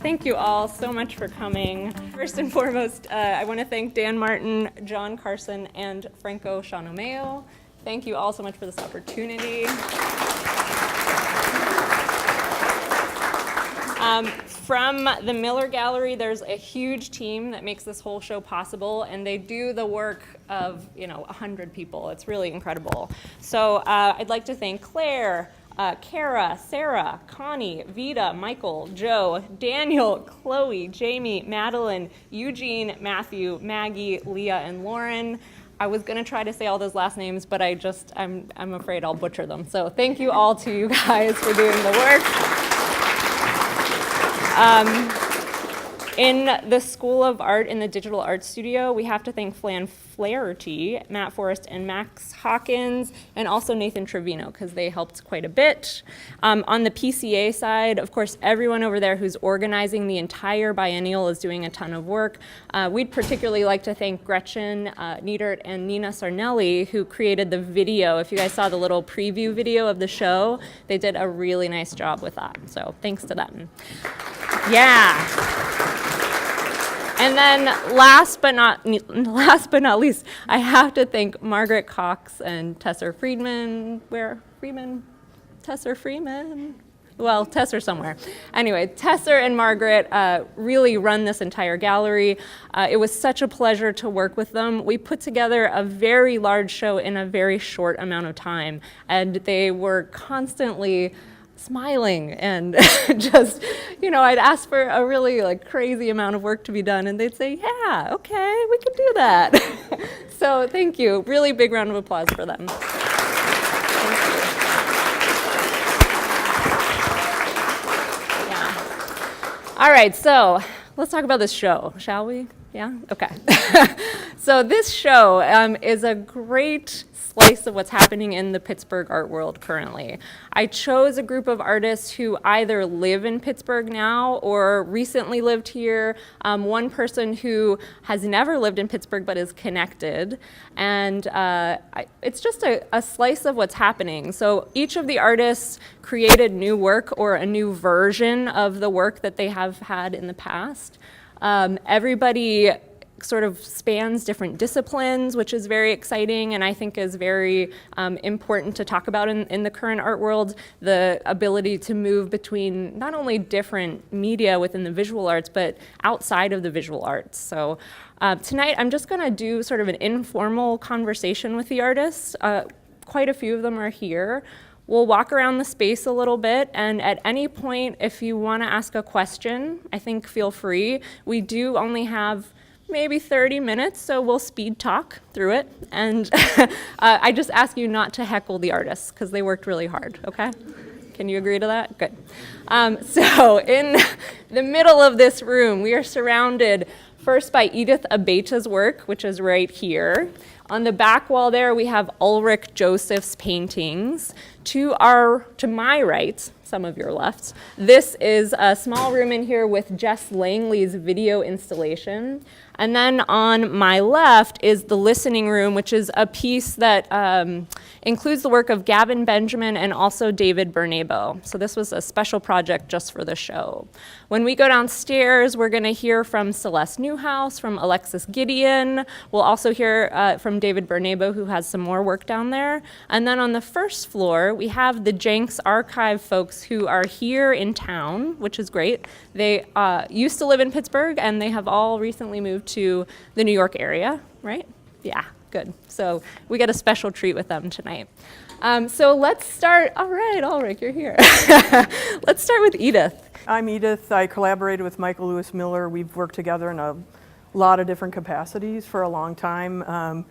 Thank you all so much for coming. First and foremost, I want to thank Dan Martin, John Carson, and Franco Shanomeo. Thank you all so much for this opportunity. From the Miller Gallery, there's a huge team that makes this whole show possible, and they do the work of 100 people. It's really incredible. So I'd like to thank Claire, Kara, Sarah, Connie, Vita, Michael, Joe, Daniel, Chloe, Jamie, Madeline, Eugene, Matthew, Maggie, Leah, and Lauren. I was going to try to say all those last names, but I'm afraid I'll butcher them. So thank you all to you guys for doing the work. In the School of Art in the Digital Art Studio, we have to thank Flan Flaherty, Matt Forrest, and Max Hawkins, and also Nathan Trevino, because they helped quite a bit. On the PCA side, of course, everyone over there who's organizing the entire biennial is doing a ton of work. We'd particularly like to thank Gretchen Niedert and Nina Sarnelli, who created the video. If you guys saw the little preview video of the show, they did a really nice job with that. So thanks to them. Yeah. And then last but not least, I have to thank Margaret Cox and Tesser Friedman. Tesser Freeman? Well, Tesser somewhere. Anyway, Tesser and Margaret really run this entire gallery. It was such a pleasure to work with them. We put together a very large show in a very short amount of time, and they were constantly smiling and just, I'd ask for a really crazy amount of work to be done, and they'd say, yeah, okay, we can do that. So thank you. Really big round of applause for them. All right, so let's talk about this show, shall we? Yeah? Okay. So this show is a great slice of what's happening in the Pittsburgh art world currently. I chose a group of artists who either live in Pittsburgh now or recently lived here, one person who has never lived in Pittsburgh but is connected, and it's just a slice of what's happening. So each of the artists created new work or a new version of the work that they have had in the past. Everybody sort of spans different disciplines, which is very exciting and I think is very important to talk about in the current art world, the ability to move between not only different media within the visual arts, but outside of the visual arts. So tonight I'm just gonna do sort of an informal conversation with the artists. Quite a few of them are here. We'll walk around the space a little bit, and at any point, if you wanna ask a question, I think feel free. We do only have maybe 30 minutes, so we'll speed talk through it. And I just ask you not to heckle the artists, because they worked really hard, okay? Can you agree to that? Good. So in the middle of this room, we are surrounded first by Edith Abeyta's work, which is right here. On the back wall there, we have Ulric Joseph's paintings. To my right, some of your left, this is a small room in here with Jess Langley's video installation. And then on my left is the listening room, which is a piece that includes the work of Gavin Benjamin and also David Bernabo. So this was a special project just for the show. When we go downstairs, we're gonna hear from Celeste Neuhaus, from Alexis Gideon. We'll also hear from David Bernabo, who has some more work down there. And then on the first floor, we have the Janks archive folks who are here in town, which is great. They used to live in Pittsburgh, and they have all recently moved to the New York area, right? Yeah, good. So we get a special treat with them tonight. So let's start. All right, Ulric, you're here. Let's start with Edith. I'm Edith. I collaborated with Michael Lewis Miller. We've worked together in a lot of different capacities for a long time.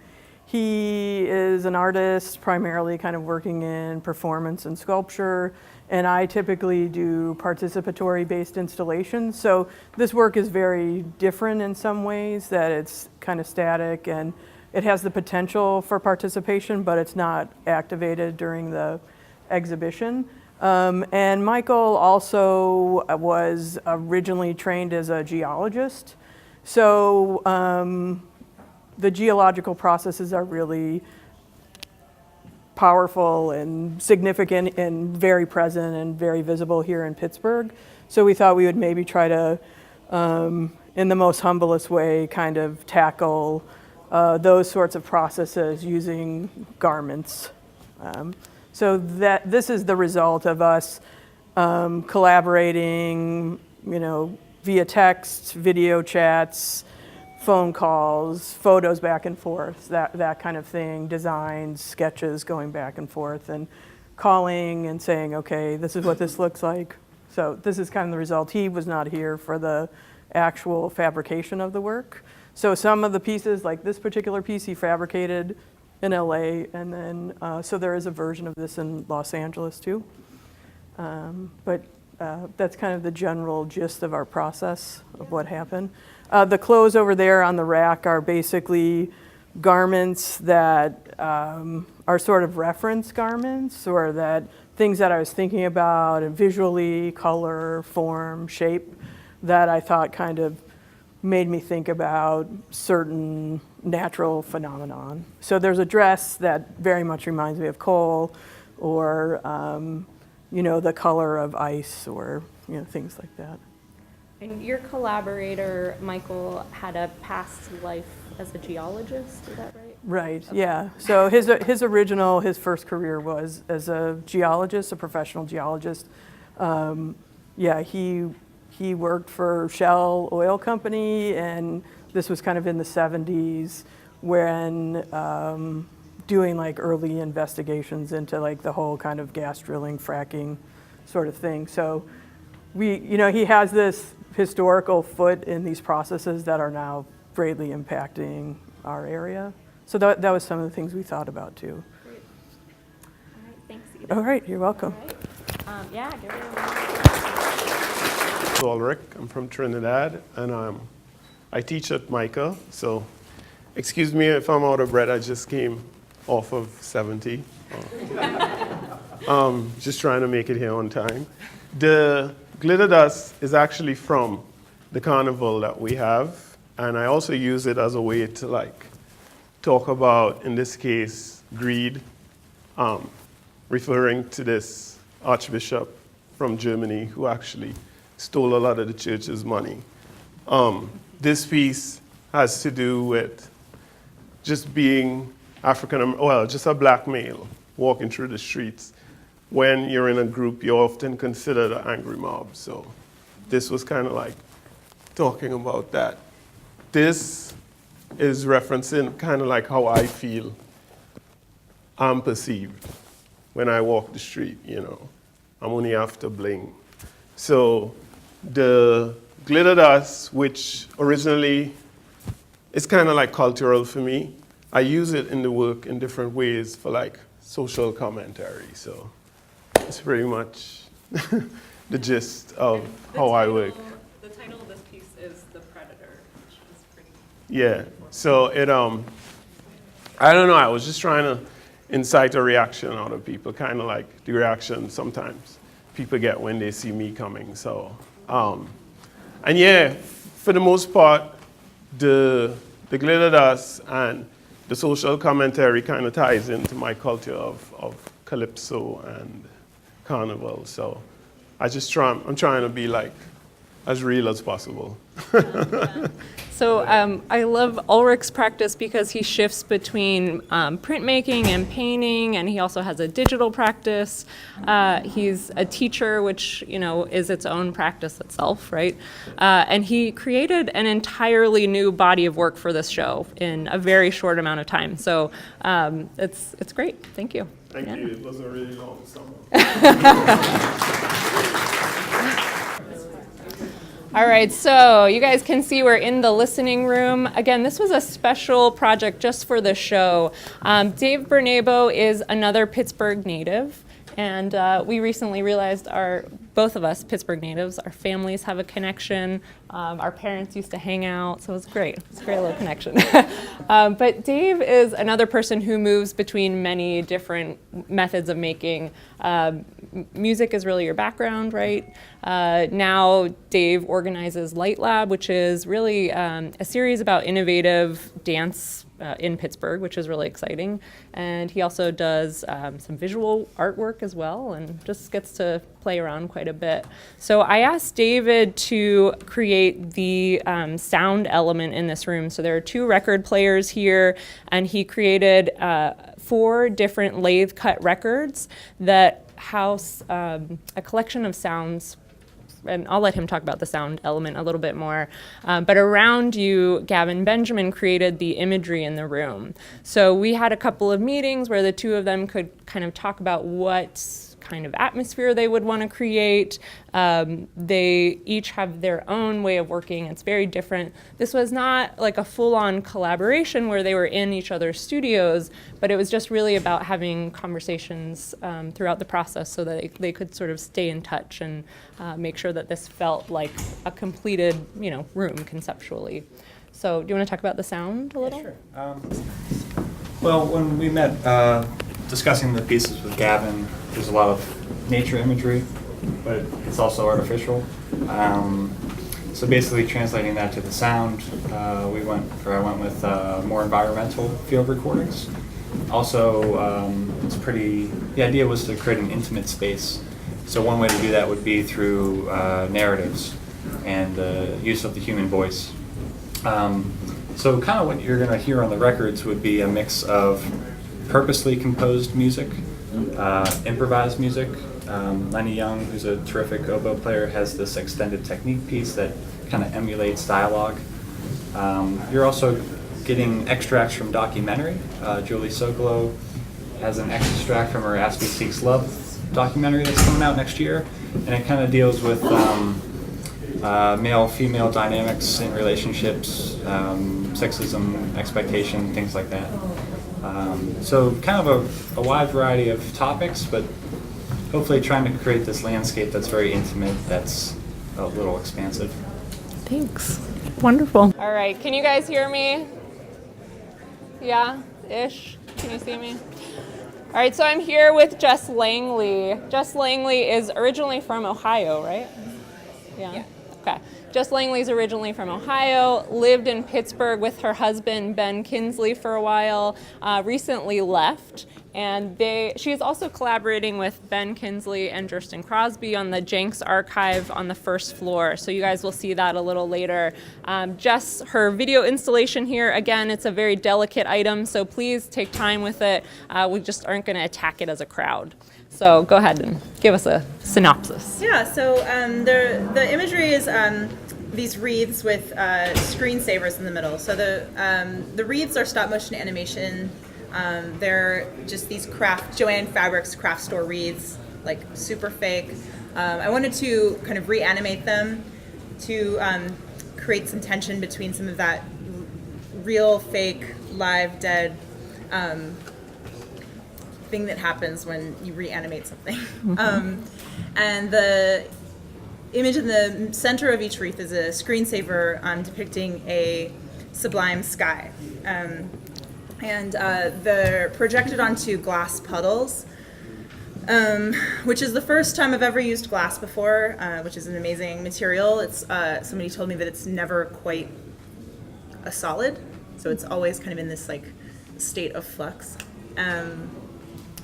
He is an artist, primarily kind of working in performance and sculpture, and I typically do participatory-based installations. So this work is very different in some ways, that it's kind of static and it has the potential for participation, but it's not activated during the exhibition. And Michael also was originally trained as a geologist. So the geological processes are really powerful and significant and very present and very visible here in Pittsburgh. So we thought we would maybe try to, in the most humblest way, kind of tackle those sorts of processes using garments. So that this is the result of us collaborating, via text, video chats, phone calls, photos back and forth, that kind of thing, designs, sketches going back and forth, and calling and saying, okay, this is what this looks like. So this is kind of the result. He was not here for the actual fabrication of the work. So some of the pieces, like this particular piece, he fabricated in LA, and then, so there is a version of this in Los Angeles too. But that's kind of the general gist of our process of what happened. The clothes over there on the rack are basically garments that are sort of reference garments, or that things that I was thinking about, and visually, color, form, shape, that I thought kind of made me think about certain natural phenomenon. So there's a dress that very much reminds me of coal, or the color of ice, or things like that. And your collaborator, Michael, had a past life as a geologist, is that right? Right, Okay. yeah. So his first career was as a geologist, a professional geologist. He worked for Shell Oil Company, and this was kind of in the 70s when doing like early investigations into like the whole kind of gas drilling, fracking sort of thing. So he has this historical foot in these processes that are now greatly impacting our area. So that was some of the things we thought about too. Great. All right, thanks, Edith. All right, you're welcome. All right. Give it Ulric. I'm from Trinidad, and I teach at Micah. So, excuse me if I'm out of breath. I just came off of 70. Just trying to make it here on time. The glitter dust is actually from the carnival that we have, and I also use it as a way to talk about, in this case, greed, referring to this archbishop from Germany who actually stole a lot of the church's money. This piece has to do with just being just a black male walking through the streets. When you're in a group, you're often considered an angry mob. So this was kind of like talking about that. This is referencing kind of like how I feel I'm perceived when I walk the street, I'm only after bling. So the glitter dust, which originally is kind of like cultural for me, I use it in the work in different ways for like social commentary. So it's pretty much the gist of how I work. The title of this piece is The Predator, which is pretty... Yeah, so I don't know, I was just trying to incite a reaction out of people, kind of like the reaction sometimes people get when they see me coming. So, and yeah, for the most part, the glitter dust and the social commentary kind of ties into my culture of calypso and carnival. So I'm trying to be like as real as possible. So I love Ulric's practice because he shifts between printmaking and painting, and he also has a digital practice. He's a teacher, which is its own practice itself, right? And he created an entirely new body of work for this show in a very short amount of time. So it's great. Thank you. Thank you. It was a really long summer. All right, so you guys can see we're in the listening room. Again, this was a special project just for the show. Dave Bernabo is another Pittsburgh native, and we recently realized both of us, Pittsburgh natives, our families have a connection Our parents used to hang out, so it was great. It's a great little connection. But Dave is another person who moves between many different methods of making. Music is really your background, right? Now Dave organizes Lightlab, which is really a series about innovative dance in Pittsburgh, which is really exciting. And he also does some visual artwork as well, and just gets to play around quite a bit. So I asked David to create the sound element in this room. So there are 2 record players here, and he created 4 different lathe cut records that house a collection of sounds. And I'll let him talk about the sound element a little bit more. But around you, Gavin Benjamin created the imagery in the room. So we had a couple of meetings where the 2 of them could kind of talk about what kind of atmosphere they would want to create. They each have their own way of working. It's very different. This was not like a full-on collaboration where they were in each other's studios, but it was just really about having conversations throughout the process so that they could sort of stay in touch and make sure that this felt like a completed, room conceptually. So do you want to talk about the sound a little? Yeah, sure. Well, when we met discussing the pieces with Gavin, there's a lot of nature imagery, but it's also artificial. So basically translating that to the sound, I went with more environmental field recordings. Also, the idea was to create an intimate space. So one way to do that would be through narratives and the use of the human voice. So kind of what you're going to hear on the records would be a mix of purposely composed music, improvised music. Lenny Young, who's a terrific oboe player, has this extended technique piece that kind of emulates dialogue. You're also getting extracts from documentary. Julie Sokolow has an extract from her Aspie Seeks Love documentary that's coming out next year, and it kind of deals with male-female dynamics in relationships, sexism, expectation, things like that. So kind of a wide variety of topics, but hopefully trying to create this landscape that's very intimate, that's a little expansive. Thanks. Wonderful. All right, can you guys hear me? Yeah, ish. Can you see me? All right, so I'm here with Jess Langley. Jess Langley is originally from Ohio, right? Yeah. Okay. Jess Langley's originally from Ohio, lived in Pittsburgh with her husband, Ben Kinsley, for a while, recently left. And she's also collaborating with Ben Kinsley and Jersten Crosby on the Janks archive on the first floor. So you guys will see that a little later. Jess, her video installation here, again, it's a very delicate item, so please take time with it. We just aren't going to attack it as a crowd. So go ahead and give us a synopsis. Yeah, so the imagery is these wreaths with screensavers in the middle. So the wreaths are stop motion animation. They're just these Joanne Fabrics craft store wreaths, like super fake. I wanted to kind of reanimate them to create some tension between some of that real, fake, live, dead thing that happens when you reanimate something. Mm-hmm. And the image in the center of each wreath is a screensaver depicting a sublime sky. And they're projected onto glass puddles, which is the first time I've ever used glass before, which is an amazing material. It's somebody told me that it's never quite a solid, so it's always kind of in this like state of flux.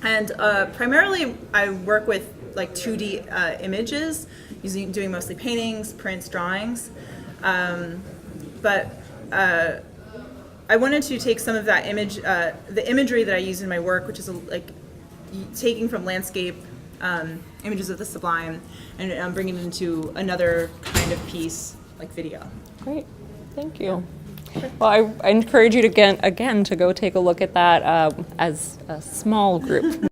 And primarily I work with like 2D images, doing mostly paintings, prints, drawings, but I wanted to take some of that image, the imagery that I use in my work, which is like taking from landscape images of the sublime and bringing it into another kind of piece, like video. Great, thank you. Well, I encourage you to again to go take a look at that as a small group.